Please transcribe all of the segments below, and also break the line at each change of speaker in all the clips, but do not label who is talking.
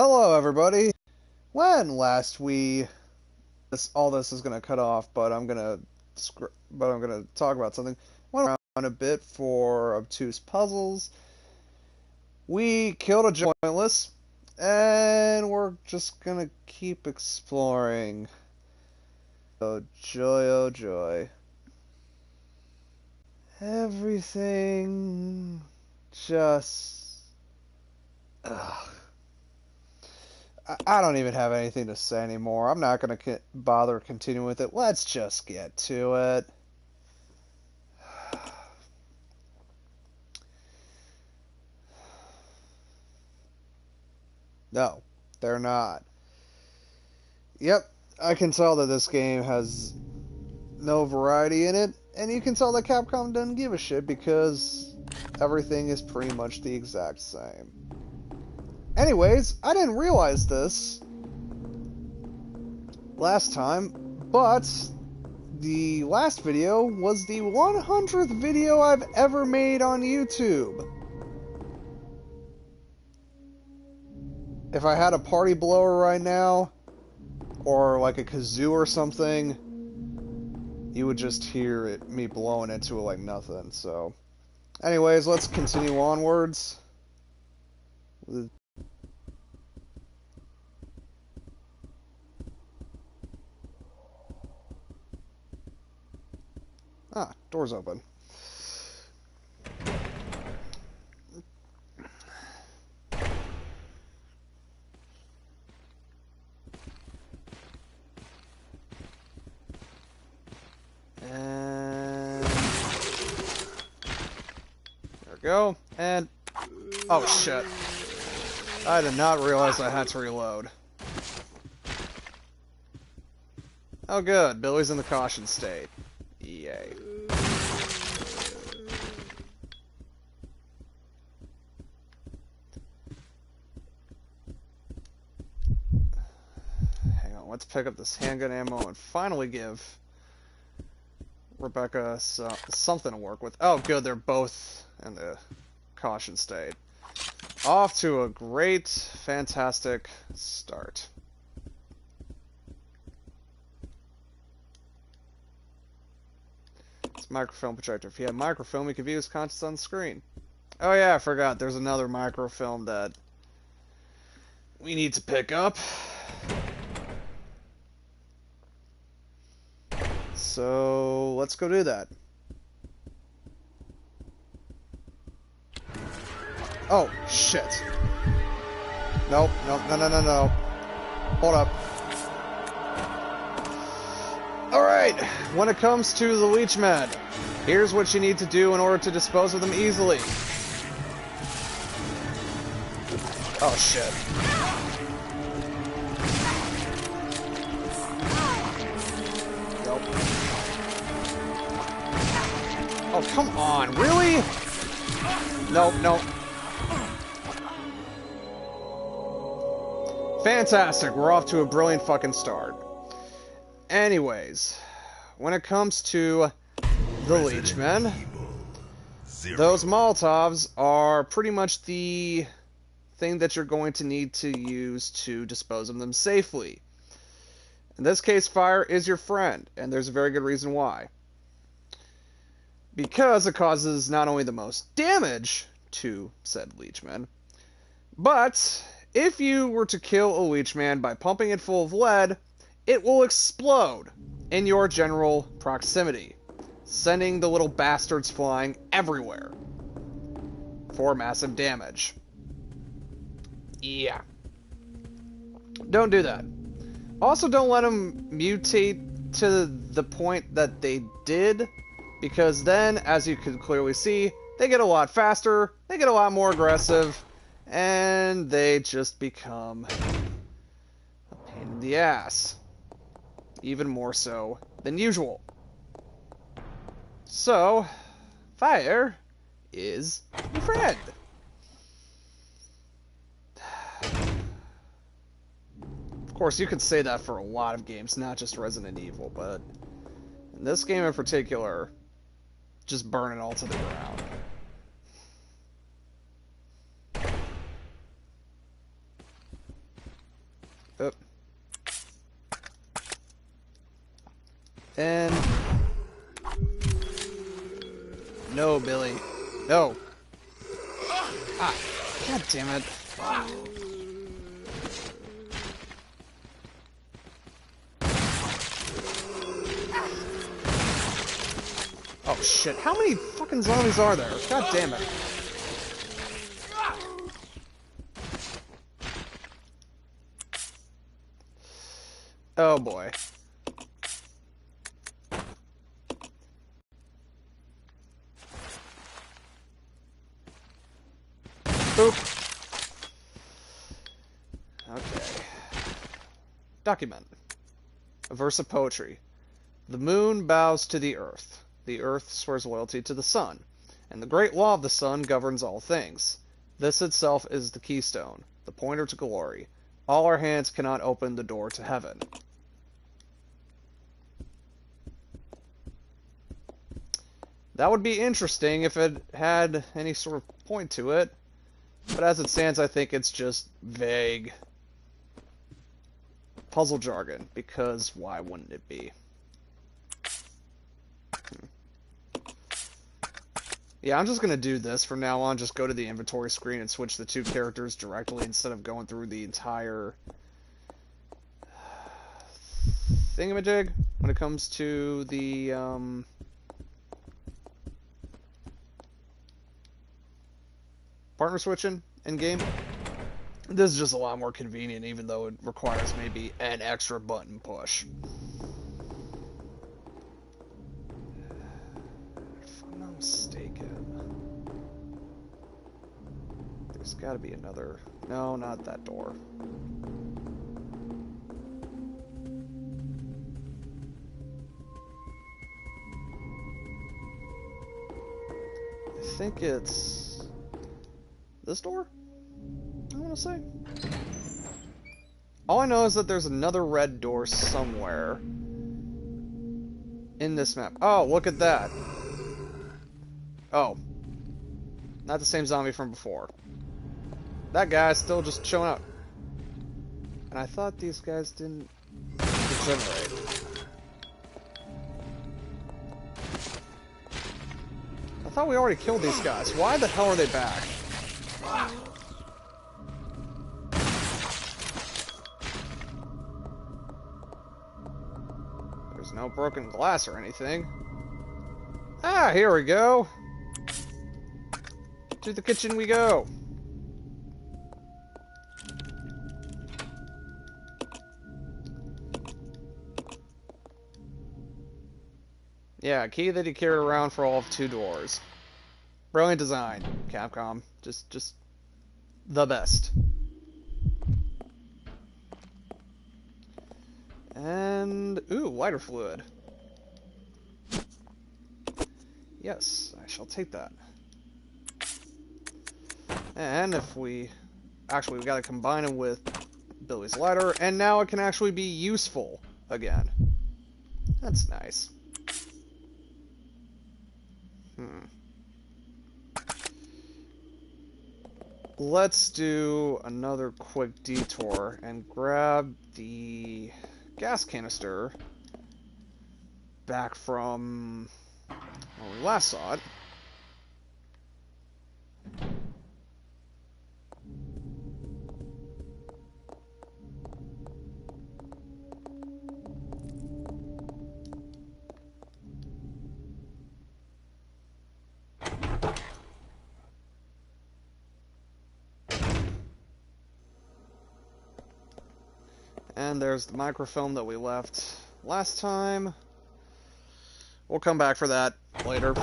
Hello, everybody. When last all this is gonna cut off, but I'm gonna talk about something. Went around a bit for obtuse puzzles. We killed a jointless, and we're just gonna keep exploring. Oh joy, oh joy! Everything just. Ugh. I don't even have anything to say anymore. I'm not going to bother continuing with it. Let's just get to it. No, they're not. Yep, I can tell that this game has no variety in it, and you can tell that Capcom doesn't give a shit because everything is pretty much the exact same. Anyways, I didn't realize this last time, but the last video was the 100th video I've ever made on YouTube. If I had a party blower right now, or like a kazoo or something, you would just hear me blowing into it like nothing. So, anyways, let's continue onwards. Ah, door's open. And there we go. And oh shit. I did not realize I had to reload. Oh good, Billy's in the caution state. Yay. Hang on, let's pick up this handgun ammo and finally give Rebecca something to work with. Oh good, they're both in the caution state. Off to a great, fantastic start. It's microfilm projector. If you have microfilm, you can view his contents on the screen. Oh yeah, I forgot. There's another microfilm that we need to pick up. So let's go do that. Oh, shit. Nope, nope, no, no, no, no. Hold up. Alright, when it comes to the Leechmen, here's what you need to do in order to dispose of them easily. Oh, shit. Nope. Oh, come on, really? Nope, nope. Fantastic, we're off to a brilliant fucking start. Anyways, when it comes to the Leechmen, those Molotovs are pretty much the thing that you're going to need to use to dispose of them safely. In this case, fire is your friend, and there's a very good reason why. Because it causes not only the most damage to said Leechman, but if you were to kill a Leechman by pumping it full of lead, it will explode in your general proximity, sending the little bastards flying everywhere for massive damage. Yeah. Don't do that. Also, don't let them mutate to the point that they did, because then, as you can clearly see, they get a lot faster, they get a lot more aggressive, and they just become a pain in the ass. Even more so than usual. So, fire is your friend. Of course, you could say that for a lot of games, not just Resident Evil, but in this game in particular, just burn it all to the ground. And... No, Billy. No. Ah, god damn it. Oh shit, how many fucking zombies are there? God damn it. Oh boy. Boop. Okay. Document. A verse of poetry. The moon bows to the earth. The earth swears loyalty to the sun. And the great law of the sun governs all things. This itself is the keystone, the pointer to glory. All our hands cannot open the door to heaven. That would be interesting if it had any sort of point to it. But as it stands, I think it's just vague puzzle jargon, because why wouldn't it be? Yeah, I'm just going to do this from now on, just go to the inventory screen and switch the two characters directly instead of going through the entire thingamajig when it comes to the partner switching in-game. This is just a lot more convenient, even though it requires maybe an extra button push. If I'm not mistaken, there's got to be another... No, not that door. I think it's... this door? I want to say. All I know is that there's another red door somewhere in this map. Oh, look at that. Oh. Not the same zombie from before. That guy's still just showing up. And I thought these guys didn't regenerate. I thought we already killed these guys. Why the hell are they back? There's no broken glass or anything. Ah, here we go. To the kitchen we go. Yeah, key that he carried around for all of 2 doors. Brilliant design, Capcom. Just the best. And ooh, lighter fluid. Yes, I shall take that. And if we actually, we got to combine it with Billy's lighter, and now it can actually be useful again. That's nice. Let's do another quick detour and grab the gas canister back from when we last saw it. And there's the microfilm that we left last time. We'll come back for that later.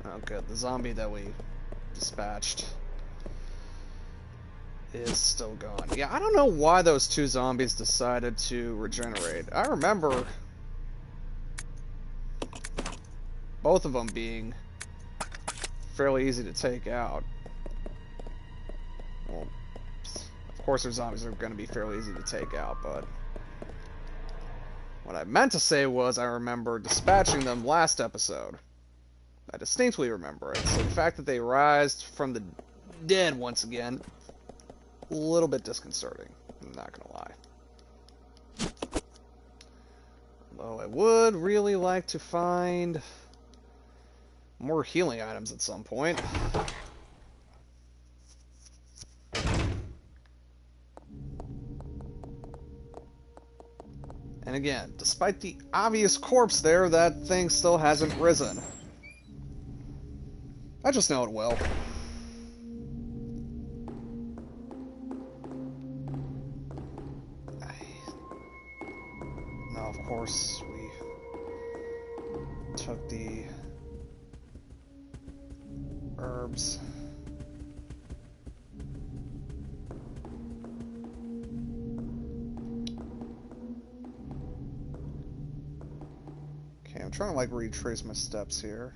Oh good, the zombie that we dispatched is still gone. Yeah, I don't know why those 2 zombies decided to regenerate. I remember both of them being fairly easy to take out. Well, of course their zombies are going to be fairly easy to take out, but what I meant to say was I remember dispatching them last episode. I distinctly remember it. So the fact that they rise from the dead once again, a little bit disconcerting. I'm not gonna lie. Although I would really like to find more healing items at some point. And again, despite the obvious corpse there, that thing still hasn't risen. I just know it will. Now, of course, we took the herbs. Okay, I'm trying to like retrace my steps here.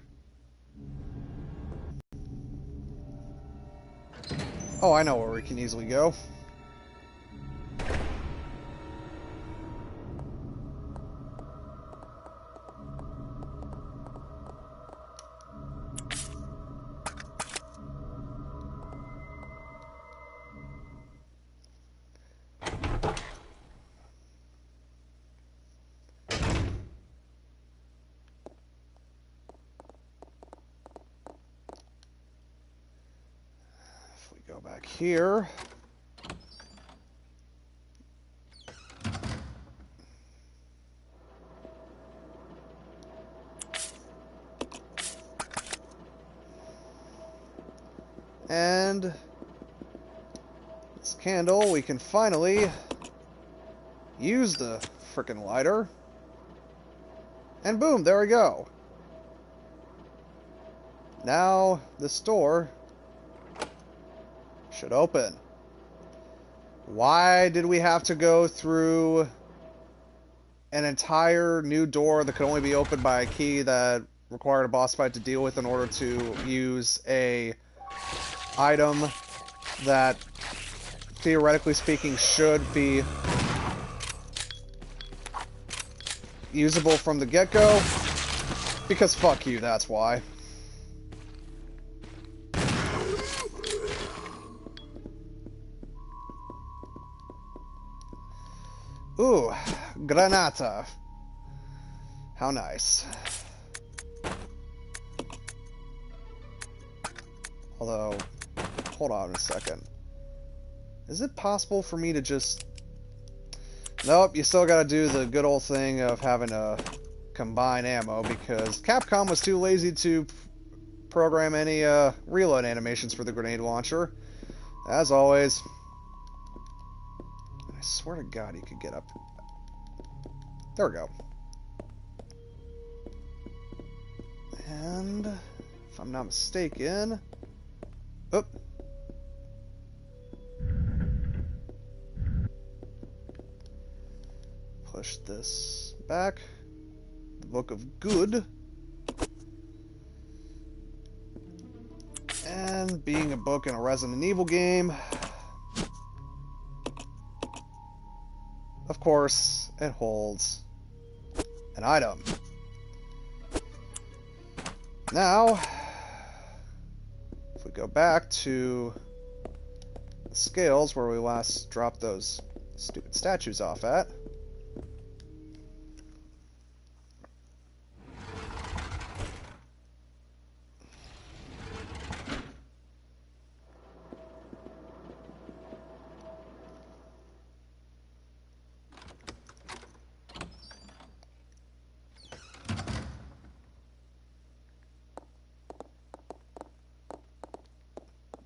Oh, I know where we can easily go. If we go back here. And this candle, we can finally use the frickin' lighter. And boom, there we go. Now this door should open. Why did we have to go through an entire new door that could only be opened by a key that required a boss fight to deal with in order to use a item that, theoretically speaking, should be usable from the get-go? Because fuck you, that's why. Ooh, Granata. How nice. Although, hold on a second. Is it possible for me to just... Nope, you still gotta do the good old thing of having to combine ammo, because Capcom was too lazy to program any reload animations for the grenade launcher. As always. I swear to God you could get up. There we go. And, if I'm not mistaken... Oop. Push this back. The Book of Good. And being a book in a Resident Evil game, of course, it holds an item. Now, if we go back to the scales where we last dropped those stupid statues off at,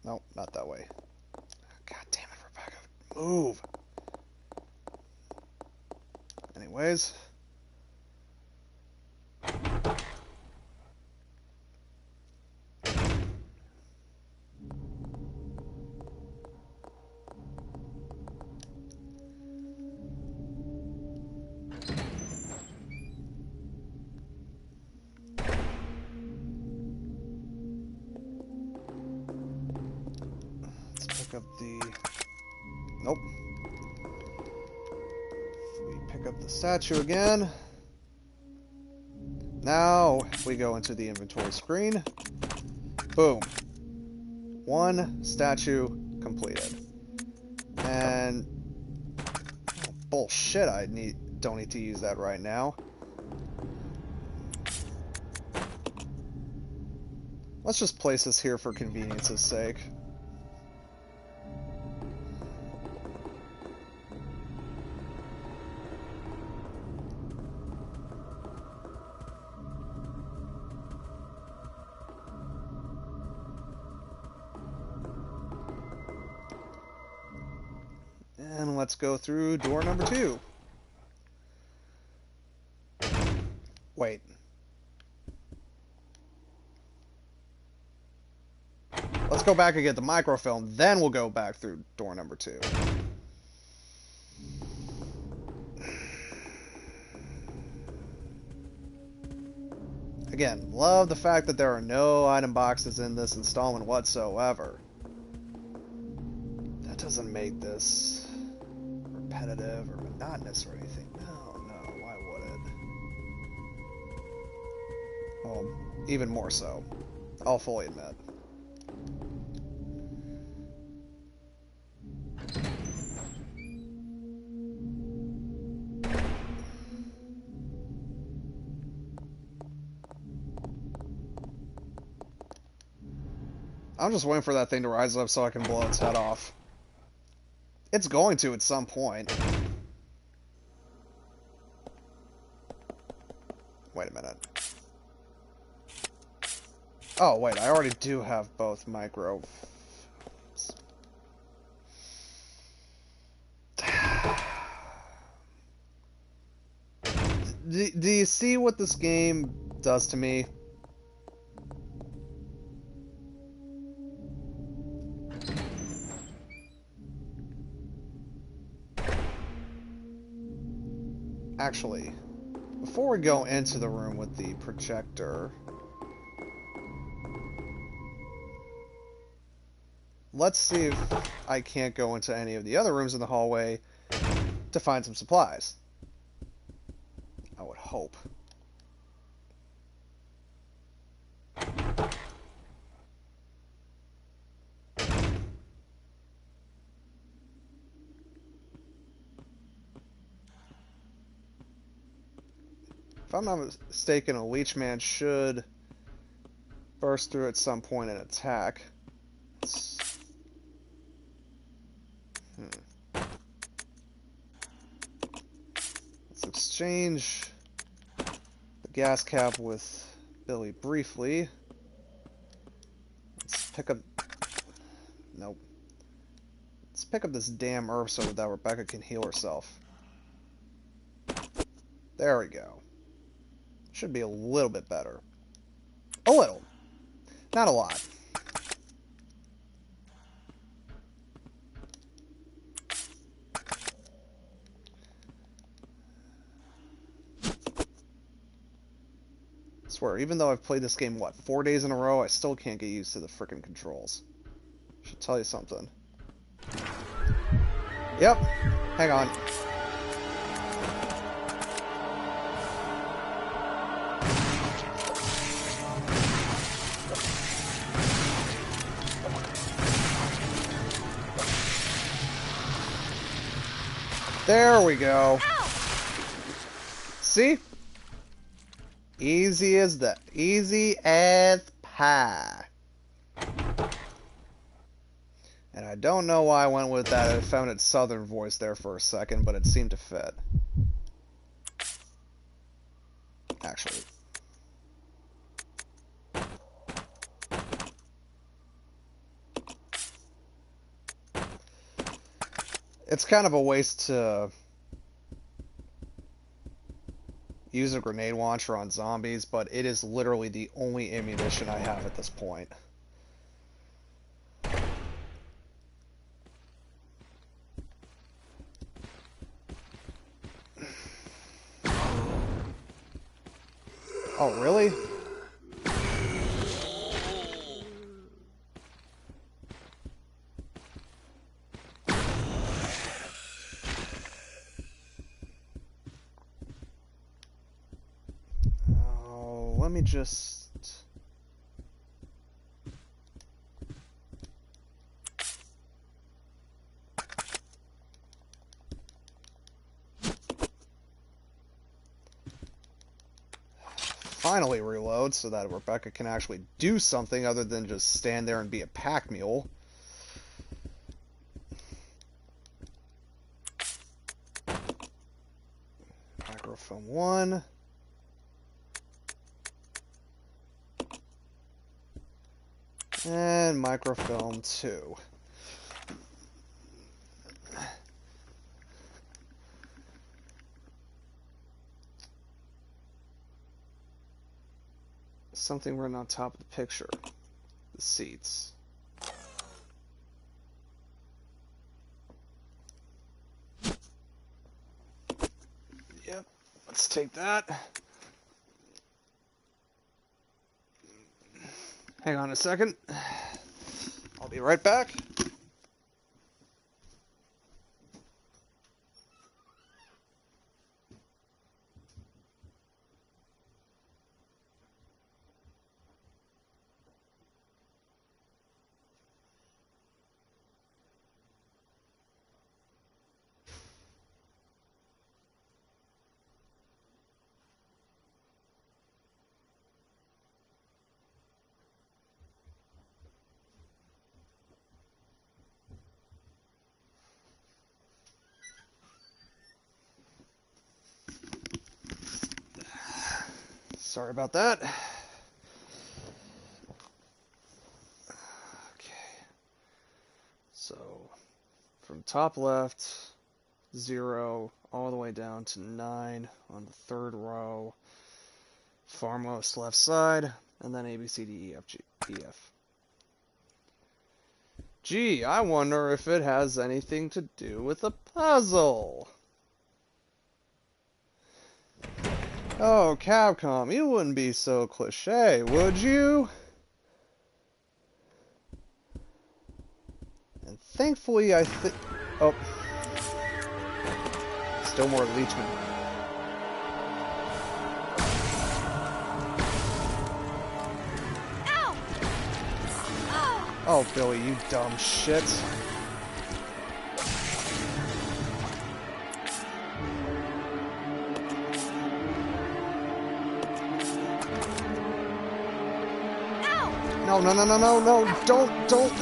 nope, not that way. God damn it, Rebecca. Move. Anyways. Let's pick up the... Nope. We pick up the statue again. Now we go into the inventory screen. Boom. One statue completed. And oh, bullshit, don't need to use that right now. Let's just place this here for convenience's sake. And let's go through door number 2. Wait. Let's go back and get the microfilm, then we'll go back through door number 2. Again, love the fact that there are no item boxes in this installment whatsoever. That doesn't make this repetitive or monotonous or anything. No, why would it? Well, even more so. I'll fully admit. I'm just waiting for that thing to rise up so I can blow its head off. It's going to at some point. Wait a minute. Oh, wait, I already do have both micro... Do you see what this game does to me? Actually, before we go into the room with the projector, let's see if I can't go into any of the other rooms in the hallway to find some supplies. I would hope. If I'm not mistaken, a Leech Man should burst through at some point and attack. Let's exchange the gas cap with Billy briefly. Let's pick up... Nope. Let's pick up this damn herb so that Rebecca can heal herself. There we go. Should be a little bit better. A little. Not a lot. I swear, even though I've played this game, what, 4 days in a row, I still can't get used to the frickin' controls. Should tell you something. Yep. Hang on. There we go. Ow! See? Easy as that. Easy as pie. And I don't know why I went with that effeminate southern voice there for a second, but it seemed to fit. Actually. It's kind of a waste to use a grenade launcher on zombies, but it is literally the only ammunition I have at this point. Oh, really? let me just... finally reload so that Rebecca can actually do something other than just stand there and be a pack mule. Microfilm 1. And microfilm 2. Something written on top of the picture. The seats. Yep, let's take that. Hang on a second. I'll be right back. Sorry about that. Okay. So, from top left, 0, all the way down to 9 on the third row, farmost left side, and then A, B, C, D, E, F, G, E, F. Gee, I wonder if it has anything to do with a puzzle. Oh, Capcom, you wouldn't be so cliche, would you? And thankfully, I think... Oh. Still more Leechman.
Ow!
Oh, Billy, you dumb shit. No, no, no, no, no, no, don't.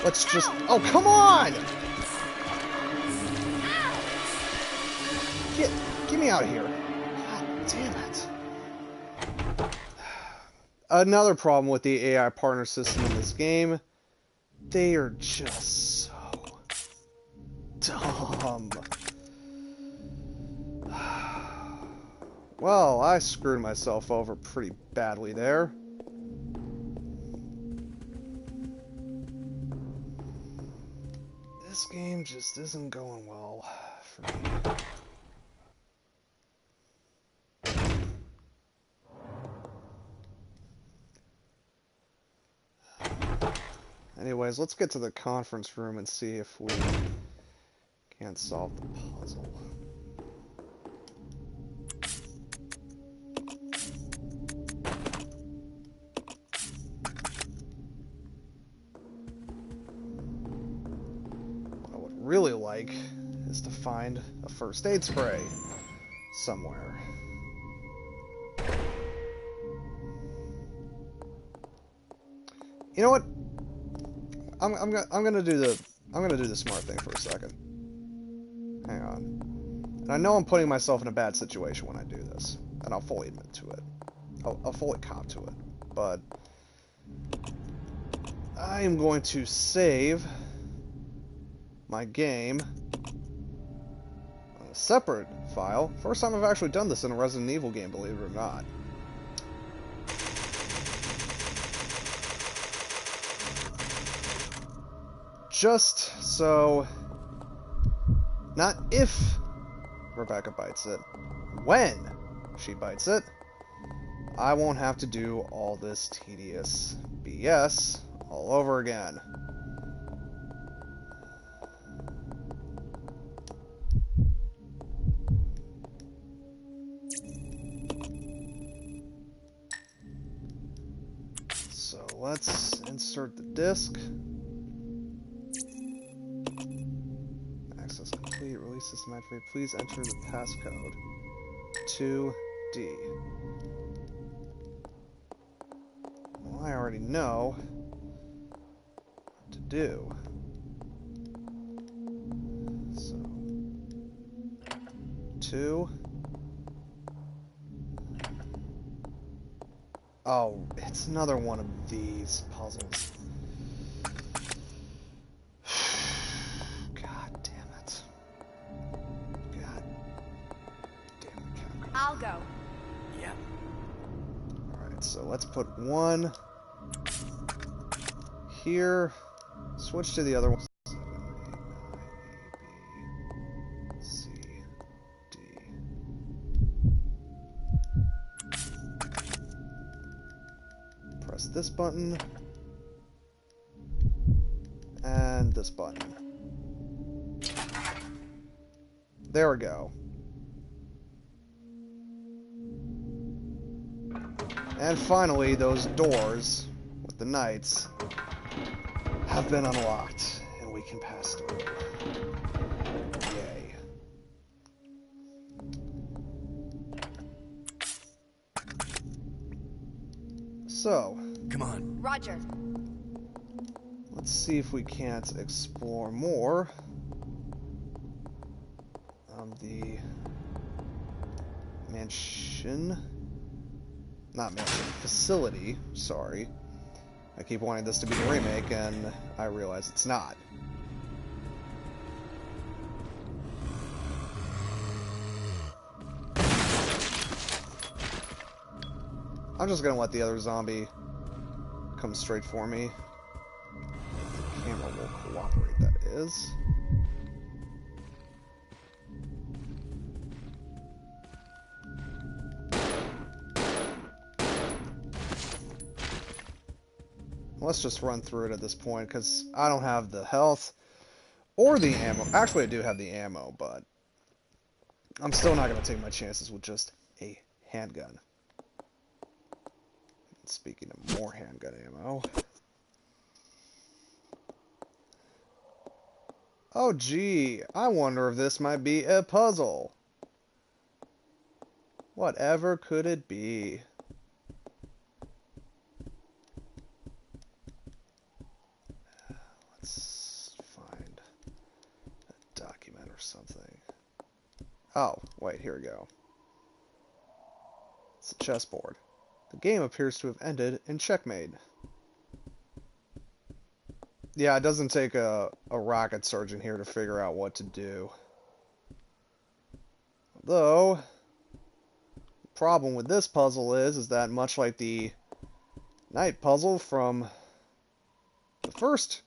Let's just, oh, come on! Get me out of here. God damn it. Another problem with the AI partner system in this game, they are just so dumb. Well, I screwed myself over pretty badly there. This game just isn't going well for me. Anyways, let's get to the conference room and see if we can't solve the puzzle. Really like is to find a first aid spray somewhere. You know what? I'm gonna do the smart thing for a second. Hang on. And I know I'm putting myself in a bad situation when I do this, and I'll fully admit to it. I'll fully cop to it. But I am going to save my game on a separate file. First time I've actually done this in a Resident Evil game, believe it or not. Just so, not if Rebecca bites it, when she bites it, I won't have to do all this tedious BS all over again. let's insert the disk. Access complete. Release systematically. Please enter the passcode. 2D. Well, I already know what to do. So, 2. Oh, it's another one of these puzzles. God damn it. God damn it, Capcom.
I'll go.
Yeah.
Alright, so let's put 1 here. Switch to the other one. 7, 8, 9, A, B, C, D. Press this button. And this button. There we go. And finally, those doors with the knights have been unlocked, and we can pass through. Yay. So,
Come on.
Roger.
let's see if we can't explore more of the mansion. Not mansion, facility, sorry. I keep wanting this to be the remake, and I realize it's not. I'm just gonna let the other zombie come straight for me. The camera will cooperate, that is. Let's just run through it at this point, because I don't have the health or the ammo. Actually, I do have the ammo, but I'm still not going to take my chances with just a handgun. Speaking of more handgun ammo. Oh, gee, I wonder if this might be a puzzle. Whatever could it be? Let's find a document or something. Oh, wait, here we go. It's a chessboard. The game appears to have ended in checkmate. Yeah, it doesn't take a rocket surgeon here to figure out what to do. Though, the problem with this puzzle is that much like the night puzzle from the first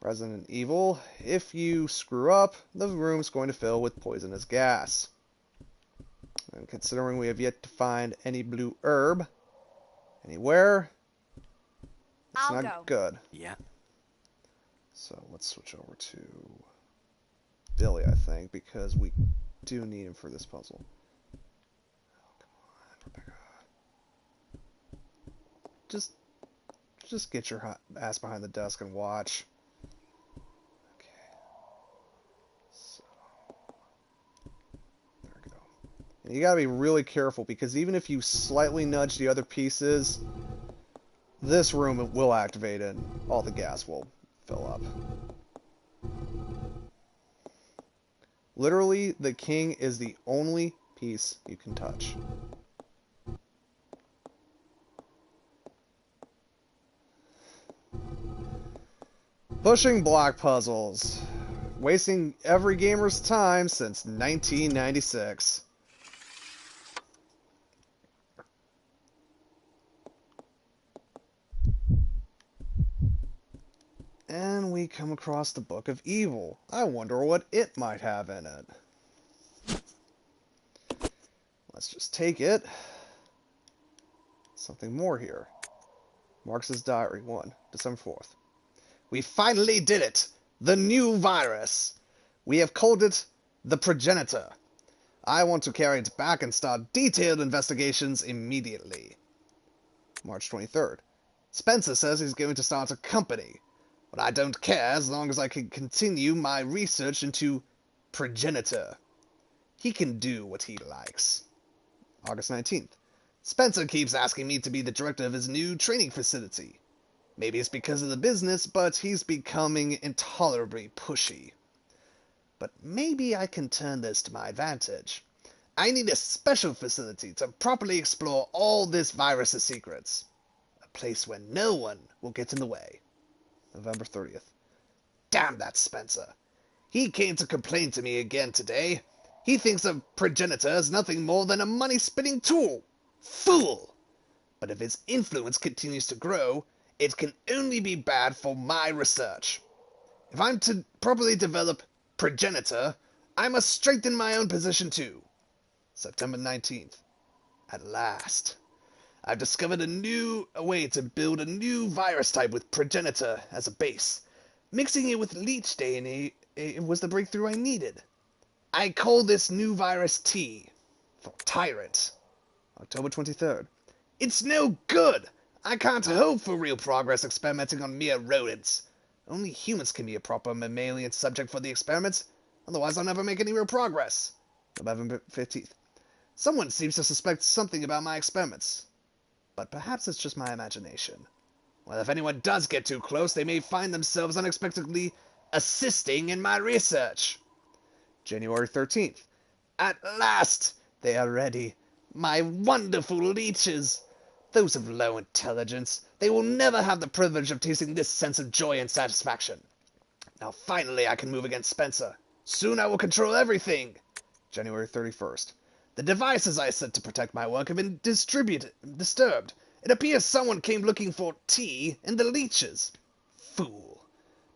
Resident Evil, if you screw up, the room's going to fill with poisonous gas. And considering we have yet to find any blue herb anywhere, it's
I'll
not
go.
good.
Yeah.
So let's switch over to Billy, I think, because we do need him for this puzzle. Oh, come on, Rebecca. Just get your ass behind the desk and watch. Okay. So, there we go. And you gotta be really careful, because even if you slightly nudge the other pieces, this room will activate and all the gas will fill up. Literally, the king is the only piece you can touch. Pushing block puzzles. Wasting every gamer's time since 1996. And we come across the Book of Evil. I wonder what it might have in it. Let's just take it. Something more here. Marx's Diary 1, December 4th. We finally did it! The new virus! We have called it the Progenitor. I want to carry it back and start detailed investigations immediately. March 23rd. Spencer says he's going to start a company, but I don't care as long as I can continue my research into Progenitor. He can do what he likes. August 19th. Spencer keeps asking me to be the director of his new training facility. Maybe it's because of the business, but he's becoming intolerably pushy. But maybe I can turn this to my advantage. I need a special facility to properly explore all this virus's secrets. A place where no one will get in the way. November 30th. Damn that Spencer. He came to complain to me again today. He thinks of Progenitor as nothing more than a money-spinning tool. Fool! But if its influence continues to grow, it can only be bad for my research. If I'm to properly develop Progenitor, I must strengthen my own position too. September 19th. At last. I've discovered a way to build a new virus type with Progenitor as a base. Mixing it with Leech DNA was the breakthrough I needed. I call this new virus T, for Tyrant. October 23rd. It's no good! I can't hope for real progress experimenting on mere rodents. Only humans can be a proper mammalian subject for the experiments, otherwise I'll never make any real progress. November 15th. Someone seems to suspect something about my experiments. But perhaps it's just my imagination. Well, if anyone does get too close, they may find themselves unexpectedly assisting in my research. January 13th. At last! They are ready. My wonderful leeches! Those of low intelligence, they will never have the privilege of tasting this sense of joy and satisfaction. Now finally I can move against Spencer. Soon I will control everything. January 31st. The devices I set to protect my work have been disturbed. It appears someone came looking for tea in the leeches. Fool.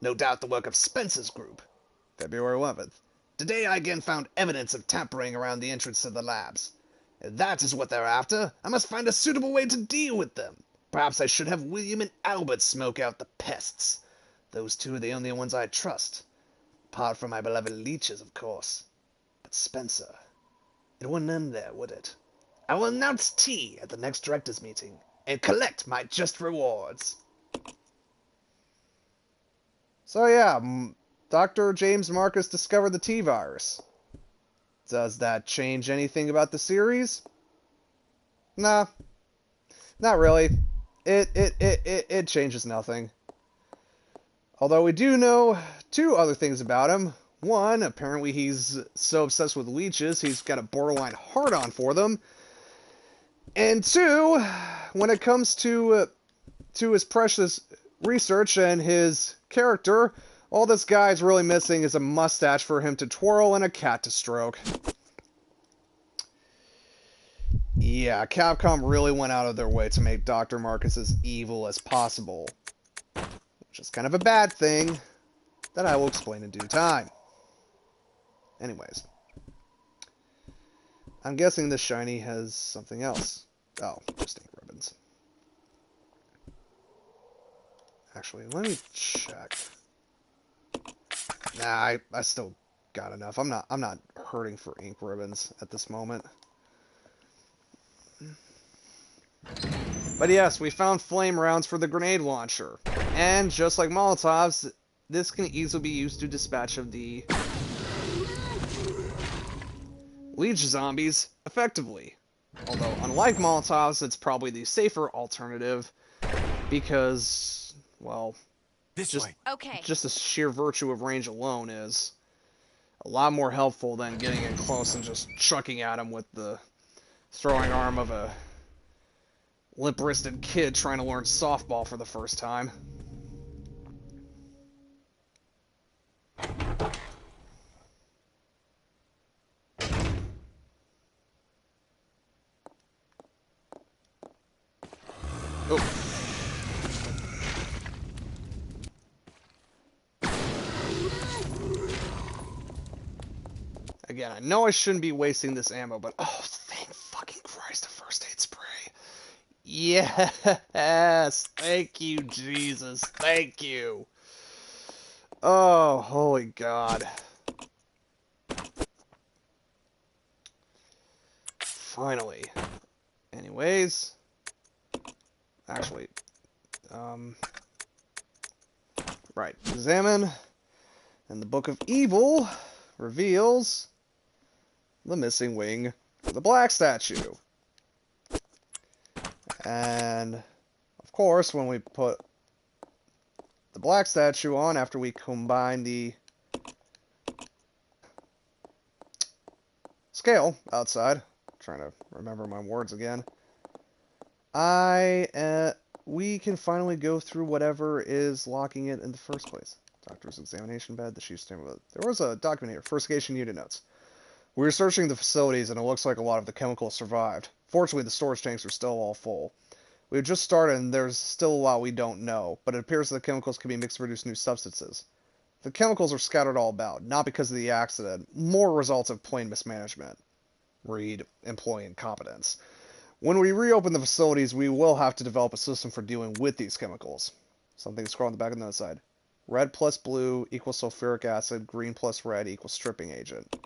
No doubt the work of Spencer's group. February 11th. Today I again found evidence of tampering around the entrance to the labs. If that is what they're after, I must find a suitable way to deal with them. Perhaps I should have William and Albert smoke out the pests. Those two are the only ones I trust. Apart from my beloved leeches, of course. But Spencer... It wouldn't end there, would it? I will announce tea at the next directors' meeting, and collect my just rewards. So yeah, Dr. James Marcus discovered the T-virus. Does that change anything about the series? Nah, not really. It changes nothing. Although we do know two other things about him. One, apparently he's so obsessed with leeches, he's got a borderline hard-on for them. And two, when it comes to his precious research and his character, all this guy's really missing is a mustache for him to twirl and a cat to stroke. Yeah, Capcom really went out of their way to make Dr. Marcus as evil as possible. Which is kind of a bad thing that I will explain in due time. Anyways. I'm guessing this shiny has something else. Oh, just ink ribbons. Actually, let me check. Nah, I still got enough. I'm not hurting for ink ribbons at this moment. But yes, we found flame rounds for the grenade launcher. And just like Molotovs, this can easily be used to dispatch of the leech zombies effectively. Although, unlike Molotovs, it's probably the safer alternative because, well, just the sheer virtue of range alone is a lot more helpful than getting in close and just chucking at him with the throwing arm of a limp-wristed kid trying to learn softball for the first time. Oh. Again, I know I shouldn't be wasting this ammo, but oh, thank fucking Christ, a first aid spray. Yes! Thank you, Jesus. Thank you. Oh, holy God. Finally. Anyways. Actually, Um, right. Examine. And the Book of Evil reveals the missing wing for the black statue. And, of course, when we put the black statue on, after we combine the scale outside, trying to remember my words again, we can finally go through whatever is locking it in the first place. Doctor's examination bed, the shoe stand. There was a document here. Investigation unit notes. We were searching the facilities, and it looks like a lot of the chemicals survived. Fortunately, the storage tanks are still all full. We've just started, and there's still a lot we don't know, but it appears that the chemicals can be mixed to produce new substances. The chemicals are scattered all about, not because of the accident, more results of plain mismanagement. Read employee incompetence. When we reopen the facilities, we will have to develop a system for dealing with these chemicals. Something to scroll on the back of the other side. Red plus blue equals sulfuric acid, green plus red equals stripping agent.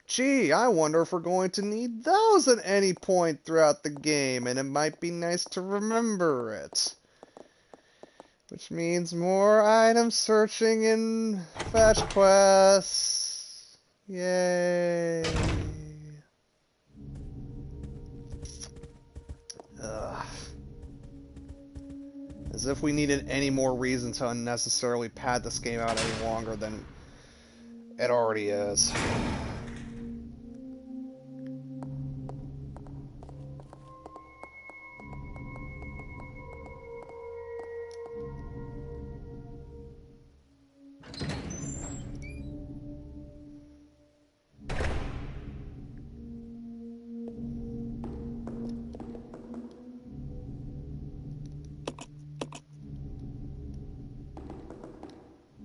Gee, I wonder if we're going to need those at any point throughout the game, and it might be nice to remember it. Which means more item searching in fetch quests. Yay. Ugh. As if we needed any more reason to unnecessarily pad this game out any longer than it already is.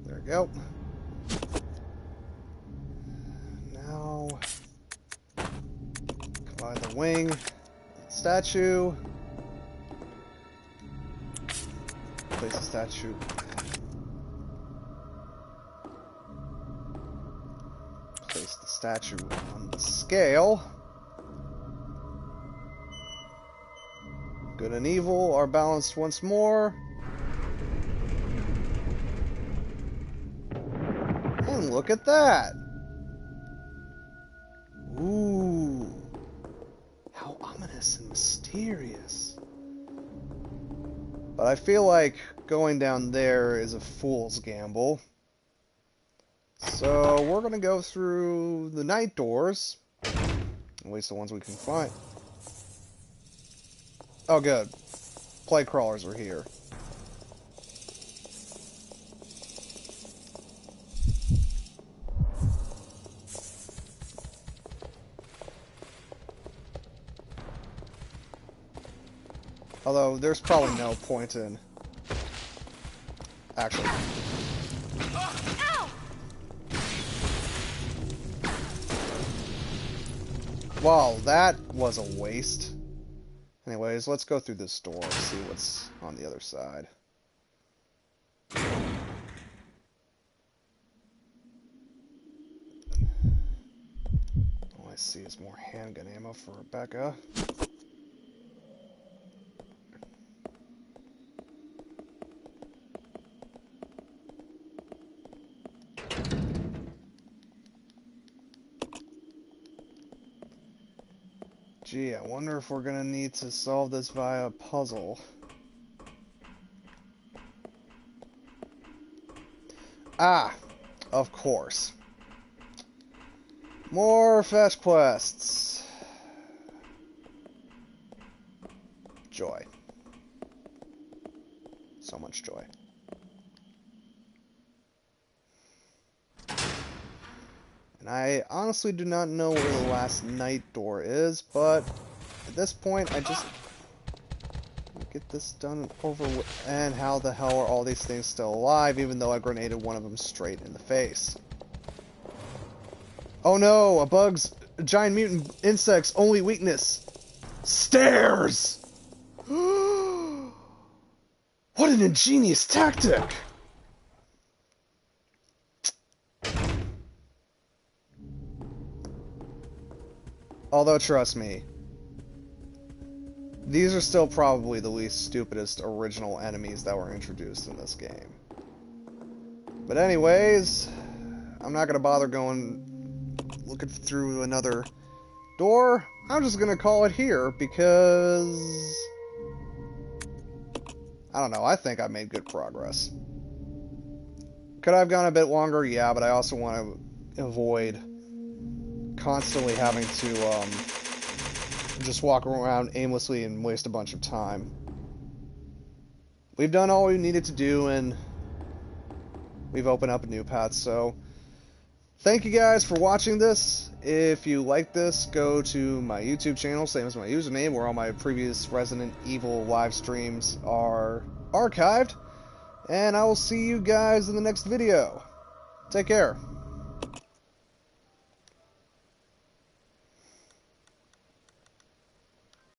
There we go. Now, combine the wing, statue, place the statue. Place the statue on the scale. Good and evil are balanced once more. And look at that! Ooh. How ominous and mysterious. But I feel like going down there is a fool's gamble. So we're gonna go through the night doors. At least the ones we can find. Oh good. Plague crawlers are here. Although there's probably no point in actually. Wow, that was a waste. Anyways, let's go through this door and see what's on the other side. All I see is more handgun ammo for Rebecca. Gee, I wonder if we're gonna need to solve this via puzzle. Ah, of course. More fetch quests. Joy. So much joy. And I honestly do not know where the last night door is, but at this point I just get this done over with. And how the hell are all these things still alive, even though I grenaded one of them straight in the face? Oh no, a giant mutant insect's only weakness. Stairs! What an ingenious tactic! Although, trust me, these are still probably the least stupidest original enemies that were introduced in this game. But anyways, I'm not gonna bother looking through another door. I'm just gonna call it here because I don't know, I think I made good progress. Could I have gone a bit longer? Yeah, but I also want to avoid constantly having to just walk around aimlessly and waste a bunch of time. We've done all we needed to do, and we've opened up a new path, so thank you guys for watching this. If you like this, go to my YouTube channel, same as my username, where all my previous Resident Evil live streams are archived. And I will see you guys in the next video. Take care.